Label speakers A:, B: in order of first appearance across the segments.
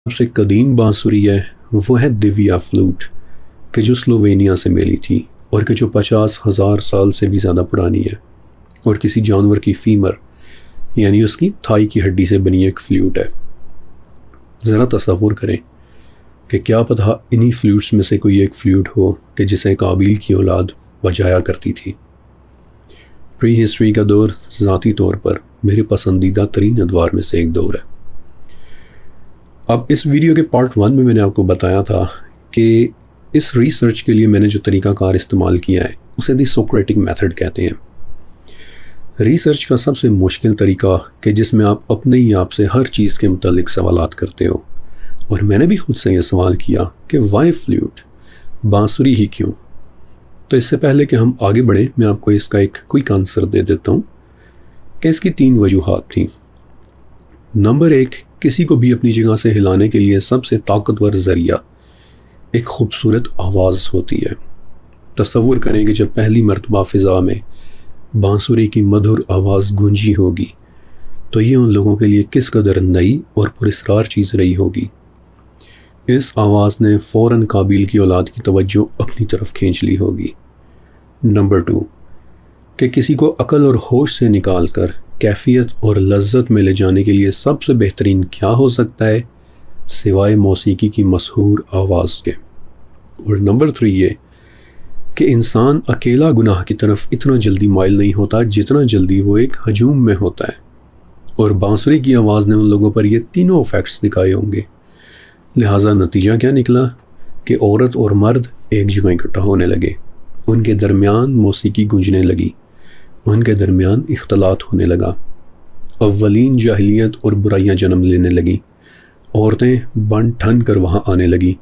A: سب سے قدیم بانسری ہے وہ ہے دیویا فلوٹ، کہ جو سلووینیا سے ملی تھی اور کہ جو 50,000 سال سے بھی زیادہ پرانی ہے، اور کسی جانور کی فیمر یعنی اس کی تھائی کی ہڈی سے بنی ایک فلوٹ ہے۔ ذرا تصور کریں کہ کیا پتہ انہی فلوٹس میں سے کوئی ایک فلوٹ ہو کہ جسے قابیل کی اولاد بجایا کرتی تھی۔ پری ہسٹری کا دور ذاتی طور پر میرے پسندیدہ ترین ادوار میں سے ایک دور ہے۔ اب اس ویڈیو کے پارٹ 1 میں نے آپ کو بتایا تھا کہ اس ریسرچ کے لیے میں نے جو طریقہ کار استعمال کیا ہے اسے دی سوکریٹک میتھڈ کہتے ہیں۔ ریسرچ کا سب سے مشکل طریقہ کہ جس میں آپ اپنے ہی آپ سے ہر چیز کے متعلق سوالات کرتے ہو، اور میں نے بھی خود سے یہ سوال کیا کہ وائی فلوٹ، بانسری ہی کیوں؟ تو اس سے پہلے کہ ہم آگے بڑھیں میں آپ کو اس کا ایک کوئک آنسر دے دیتا ہوں کہ اس کی 3 وجوہات تھیں۔ نمبر 1، کسی کو بھی اپنی جگہ سے ہلانے کے لیے سب سے طاقتور ذریعہ ایک خوبصورت آواز ہوتی ہے۔ تصور کریں کہ جب پہلی مرتبہ فضا میں بانسری کی مدھر آواز گونجی ہوگی تو یہ ان لوگوں کے لیے کس قدر نئی اور پراسرار چیز رہی ہوگی۔ اس آواز نے فوراً قابیل کی اولاد کی توجہ اپنی طرف کھینچ لی ہوگی۔ نمبر 2، کہ کسی کو عقل اور ہوش سے نکال کر کیفیت اور لذت میں لے جانے کے لیے سب سے بہترین کیا ہو سکتا ہے سوائے موسیقی کی مسحور آواز کے۔ اور نمبر 3 یہ کہ انسان اکیلا گناہ کی طرف اتنا جلدی مائل نہیں ہوتا جتنا جلدی وہ ایک ہجوم میں ہوتا ہے، اور بانسری کی آواز نے ان لوگوں پر یہ تینوں ایفیکٹس دکھائے ہوں گے۔ لہٰذا نتیجہ کیا نکلا کہ عورت اور مرد ایک جگہ اکٹھا ہونے لگے، ان کے درمیان موسیقی گونجنے لگی، ان کے درمیان اختلاط ہونے لگا، اولین جاہلیت اور برائیاں جنم لینے لگیں، عورتیں بن ٹھن کر وہاں آنے لگیں۔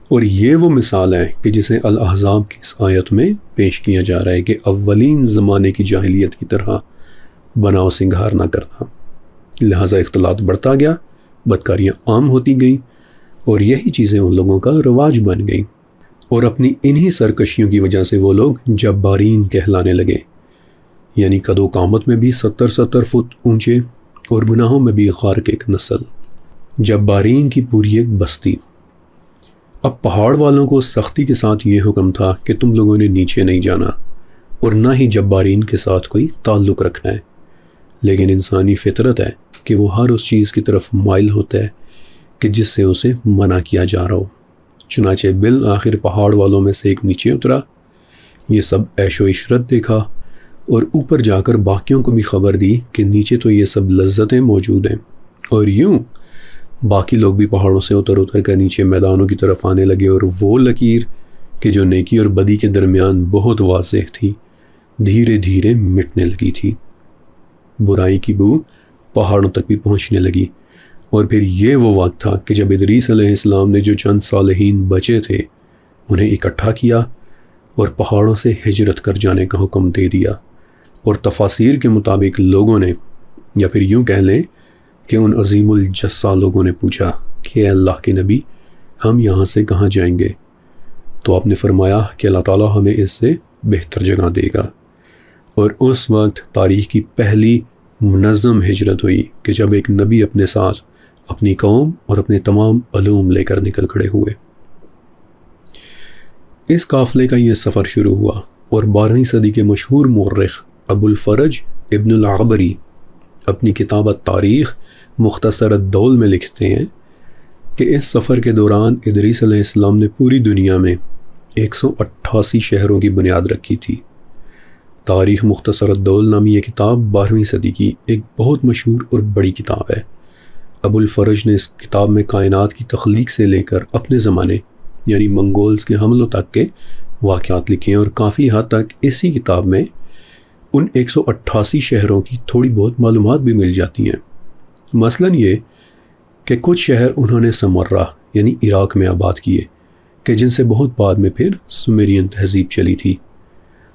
A: اور یہ وہ مثال ہے کہ جسے الاحزاب کی اس آیت میں پیش کیا جا رہا ہے کہ اولین زمانے کی جاہلیت کی طرح بناؤ سنگھار نہ کرنا۔ لہٰذا اختلاط بڑھتا گیا، بدکاریاں عام ہوتی گئیں، اور یہی چیزیں ان لوگوں کا رواج بن گئیں، اور اپنی انہی سرکشیوں کی وجہ سے وہ لوگ جبارین کہلانے لگے، یعنی قد و قامت میں بھی 70 فٹ اونچے اور گناہوں میں بھی غارق ایک نسل، جبارین کی پوری ایک بستی۔ اب پہاڑ والوں کو سختی کے ساتھ یہ حکم تھا کہ تم لوگوں نے نیچے نہیں جانا اور نہ ہی جبارین کے ساتھ کوئی تعلق رکھنا ہے، لیکن انسانی فطرت ہے کہ وہ ہر اس چیز کی طرف مائل ہوتا ہے کہ جس سے اسے منع کیا جا رہا ہو۔ چنانچہ بالآخر پہاڑ والوں میں سے ایک نیچے اترا، یہ سب عیش و عشرت دیکھا، اور اوپر جا کر باقیوں کو بھی خبر دی کہ نیچے تو یہ سب لذتیں موجود ہیں، اور یوں باقی لوگ بھی پہاڑوں سے اتر کر نیچے میدانوں کی طرف آنے لگے، اور وہ لکیر کہ جو نیکی اور بدی کے درمیان بہت واضح تھی دھیرے دھیرے مٹنے لگی تھی۔ برائی کی بو پہاڑوں تک بھی پہنچنے لگی، اور پھر یہ وہ وقت تھا کہ جب ادریس علیہ السلام نے جو چند صالحین بچے تھے انہیں اکٹھا کیا اور پہاڑوں سے ہجرت کر جانے کا حکم دے دیا، اور تفاسیر کے مطابق لوگوں نے، یا پھر یوں کہہ لیں کہ ان عظیم الجثہ لوگوں نے پوچھا کہ اے اللہ کے نبی ہم یہاں سے کہاں جائیں گے؟ تو آپ نے فرمایا کہ اللہ تعالیٰ ہمیں اس سے بہتر جگہ دے گا۔ اور اس وقت تاریخ کی پہلی منظم ہجرت ہوئی کہ جب ایک نبی اپنے ساتھ اپنی قوم اور اپنے تمام علوم لے کر نکل کھڑے ہوئے۔ اس قافلے کا یہ سفر شروع ہوا، اور 12ویں صدی کے مشہور مورخ ابو الفرج ابن العبری اپنی کتاب تاریخ مختصر الدول میں لکھتے ہیں کہ اس سفر کے دوران ادریس علیہ السلام نے پوری دنیا میں 188 شہروں کی بنیاد رکھی تھی۔ تاریخ مختصر الدول نامی یہ کتاب 12ویں صدی کی ایک بہت مشہور اور بڑی کتاب ہے۔ ابو الفرج نے اس کتاب میں کائنات کی تخلیق سے لے کر اپنے زمانے یعنی منگولز کے حملوں تک کے واقعات لکھے ہیں، اور کافی حد تک اسی کتاب میں ان 188 شہروں کی تھوڑی بہت معلومات بھی مل جاتی ہیں۔ مثلاً یہ کہ کچھ شہر انہوں نے سمرہ یعنی عراق میں آباد کیے کہ جن سے بہت بعد میں پھر سومیرین تہذیب چلی تھی،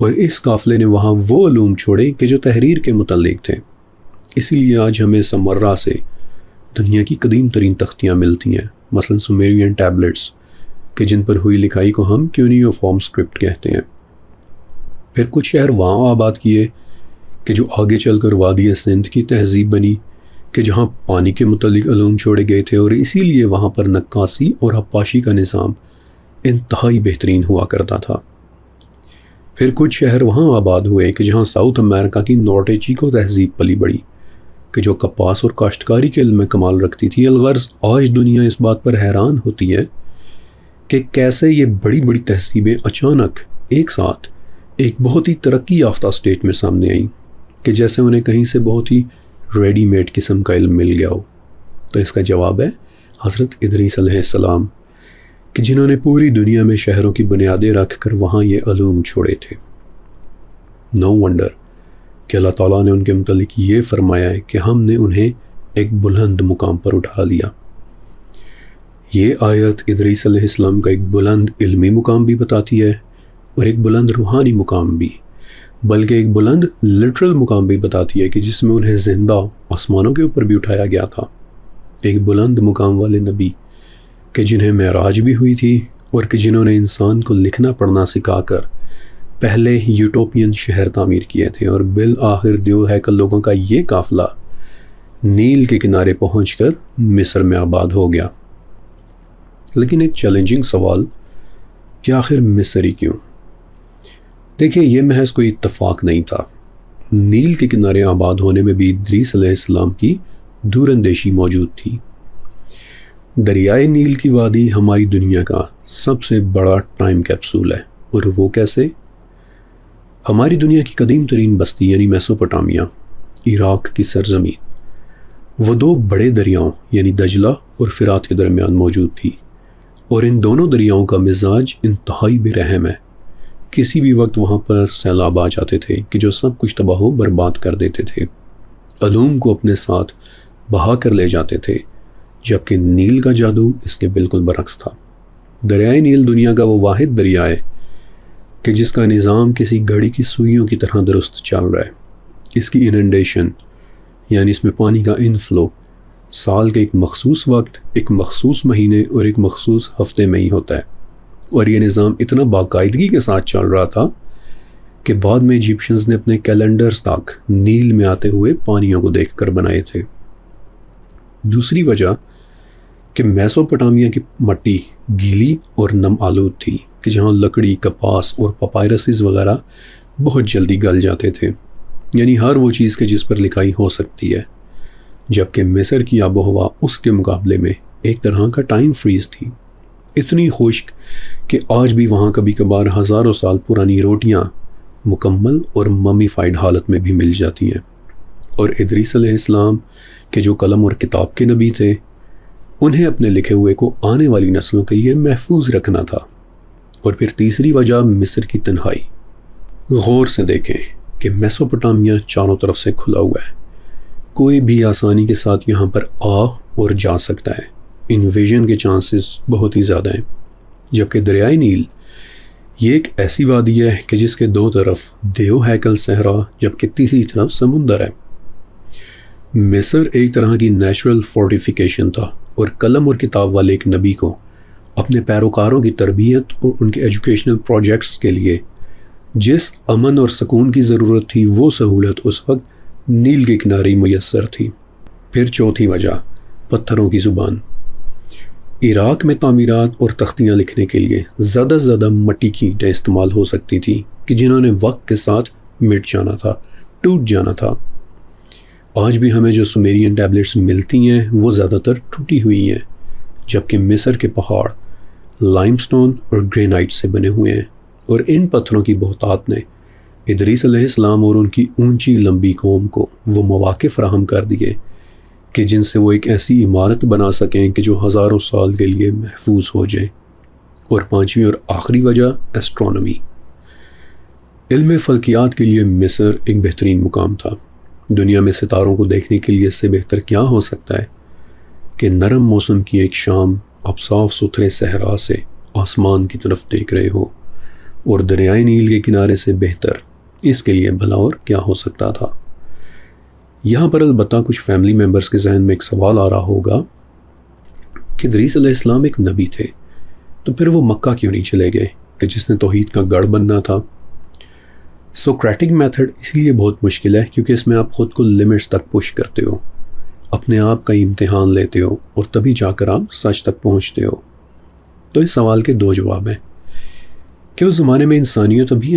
A: اور اس قافلے نے وہاں وہ علوم چھوڑے کہ جو تحریر کے متعلق تھے۔ اسی لیے آج ہمیں سمرہ سے دنیا کی قدیم ترین تختیاں ملتی ہیں، مثلاً سومیرین ٹیبلٹس، کہ جن پر ہوئی لکھائی کو ہم کیونیوفارم اسکرپٹ کہتے ہیں۔ پھر کچھ شہر وہاں آباد کیے کہ جو آگے چل کر وادی سندھ کی تہذیب بنی، کہ جہاں پانی کے متعلق علوم چھوڑے گئے تھے، اور اسی لیے وہاں پر نقاشی اور حپاشی کا نظام انتہائی بہترین ہوا کرتا تھا۔ پھر کچھ شہر وہاں آباد ہوئے کہ جہاں ساؤتھ امریکہ کی نارٹے چیکو تہذیب پلی بڑھی، کہ جو کپاس اور کاشتکاری کے علم میں کمال رکھتی تھی۔ الغرض آج دنیا اس بات پر حیران ہوتی ہے کہ کیسے یہ بڑی بڑی تہذیبیں اچانک ایک ساتھ ایک بہت ہی ترقی یافتہ اسٹیٹ میں سامنے آئیں، کہ جیسے انہیں کہیں سے بہت ہی ریڈی میڈ قسم کا علم مل گیا ہو۔ تو اس کا جواب ہے حضرت ادریس علیہ السلام، کہ جنہوں نے پوری دنیا میں شہروں کی بنیادیں رکھ کر وہاں یہ علوم چھوڑے تھے۔ نو ونڈر کہ اللہ تعالیٰ نے ان کے متعلق یہ فرمایا ہے کہ ہم نے انہیں ایک بلند مقام پر اٹھا لیا۔ یہ آیت ادریس علیہ السلام کا ایک بلند علمی مقام بھی بتاتی ہے، اور ایک بلند روحانی مقام بھی، بلکہ ایک بلند لٹرل مقام بھی بتاتی ہے کہ جس میں انہیں زندہ آسمانوں کے اوپر بھی اٹھایا گیا تھا۔ ایک بلند مقام والے نبی کہ جنہیں معراج بھی ہوئی تھی، اور کہ جنہوں نے انسان کو لکھنا پڑھنا سکھا کر پہلے یوٹوپین شہر تعمیر کیے تھے، اور بالآخر دیو ہیکل لوگوں کا یہ قافلہ نیل کے کنارے پہنچ کر مصر میں آباد ہو گیا۔ لیکن ایک چیلنجنگ سوال کہ آخر مصر ہی کیوں؟ دیکھیں، یہ محض کوئی اتفاق نہیں تھا۔ نیل کے کنارے آباد ہونے میں بھی ادریس علیہ السلام کی دور اندیشی موجود تھی۔ دریائے نیل کی وادی ہماری دنیا کا سب سے بڑا ٹائم کیپسول ہے، اور وہ کیسے؟ ہماری دنیا کی قدیم ترین بستی یعنی میسوپوٹامیہ، عراق کی سرزمین، وہ دو بڑے دریاؤں یعنی دجلہ اور فرات کے درمیان موجود تھی، اور ان دونوں دریاؤں کا مزاج انتہائی بے رحم ہے۔ کسی بھی وقت وہاں پر سیلاب آ جاتے تھے کہ جو سب کچھ تباہ و برباد کر دیتے تھے، علوم کو اپنے ساتھ بہا کر لے جاتے تھے، جبکہ نیل کا جادو اس کے بالکل برعکس تھا۔ دریائے نیل دنیا کا وہ واحد دریا ہے کہ جس کا نظام کسی گھڑی کی سوئیوں کی طرح درست چل رہا ہے۔ اس کی اننڈیشن یعنی اس میں پانی کا انفلو سال کے ایک مخصوص وقت، ایک مخصوص مہینے اور ایک مخصوص ہفتے میں ہی ہوتا ہے، اور یہ نظام اتنا باقاعدگی کے ساتھ چل رہا تھا کہ بعد میں ایجپشنز نے اپنے کیلنڈرز تک نیل میں آتے ہوئے پانیوں کو دیکھ کر بنائے تھے۔ دوسری وجہ کہ میسوپوٹامیہ کی مٹی گیلی اور نم آلود تھی، کہ جہاں لکڑی، کپاس اور پپائرسز وغیرہ بہت جلدی گل جاتے تھے، یعنی ہر وہ چیز کہ جس پر لکھائی ہو سکتی ہے، جبکہ مصر کی آب و ہوا اس کے مقابلے میں ایک طرح کا ٹائم فریز تھی، اتنی خشک کہ آج بھی وہاں کبھی کبھار ہزاروں سال پرانی روٹیاں مکمل اور ممیفائڈ حالت میں بھی مل جاتی ہیں۔ اور ادریس علیہ السلام کہ جو قلم اور کتاب کے نبی تھے، انہیں اپنے لکھے ہوئے کو آنے والی نسلوں کے لیے محفوظ رکھنا تھا۔ اور پھر تیسری وجہ مصر کی تنہائی۔ غور سے دیکھیں کہ میسوپوٹامیہ چاروں طرف سے کھلا ہوا ہے، کوئی بھی آسانی کے ساتھ یہاں پر آ اور جا سکتا ہے، انویژن کے چانسز بہت ہی زیادہ ہیں، جبکہ دریائے نیل یہ ایک ایسی وادی ہے کہ جس کے دو طرف دیو ہیکل صحرا جبکہ تیسری طرف سمندر ہے۔ مصر ایک طرح کی نیچرل فورٹیفیکیشن تھا، اور قلم اور کتاب والے ایک نبی کو اپنے پیروکاروں کی تربیت اور ان کے ایجوکیشنل پروجیکٹس کے لیے جس امن اور سکون کی ضرورت تھی، وہ سہولت اس وقت نیل کے کنارے میسر تھی۔ پھر چوتھی وجہ پتھروں کی زبان۔ عراق میں تعمیرات اور تختیاں لکھنے کے لیے زیادہ سے زیادہ مٹی کی اینٹیں استعمال ہو سکتی تھیں، کہ جنہوں نے وقت کے ساتھ مٹ جانا تھا، ٹوٹ جانا تھا۔ آج بھی ہمیں جو سومیرین ٹیبلٹس ملتی ہیں وہ زیادہ تر ٹوٹی ہوئی ہیں، جبکہ مصر کے پہاڑ لائم سٹون اور گرینائٹ سے بنے ہوئے ہیں، اور ان پتھروں کی بہتات نے ادریس علیہ السلام اور ان کی اونچی لمبی قوم کو وہ مواقع فراہم کر دیے کہ جن سے وہ ایک ایسی عمارت بنا سکیں کہ جو ہزاروں سال کے لیے محفوظ ہو جائے۔ اور پانچویں اور آخری وجہ ایسٹرونومی۔ علم فلکیات کے لیے مصر ایک بہترین مقام تھا۔ دنیا میں ستاروں کو دیکھنے کے لیے اس سے بہتر کیا ہو سکتا ہے کہ نرم موسم کی ایک شام آپ صاف ستھرے صحرا سے آسمان کی طرف دیکھ رہے ہو، اور دریائے نیل کے کنارے سے بہتر اس کے لیے بھلا اور کیا ہو سکتا تھا۔ یہاں پر البتہ کچھ فیملی ممبرز کے ذہن میں ایک سوال آ رہا ہوگا کہ ادریس علیہ السلام ایک نبی تھے، تو پھر وہ مکہ کیوں نہیں چلے گئے کہ جس نے توحید کا گڑھ بننا تھا؟ سوکریٹک میتھڈ اس لیے بہت مشکل ہے کیونکہ اس میں آپ خود کو لمٹس تک پش کرتے ہو۔ اپنے آپ کا امتحان لیتے ہو اور تبھی جا کر آپ سچ تک پہنچتے ہو؟ تو اس سوال کے دو جواب ہیں کہ اس زمانے میں انسانیت ابھی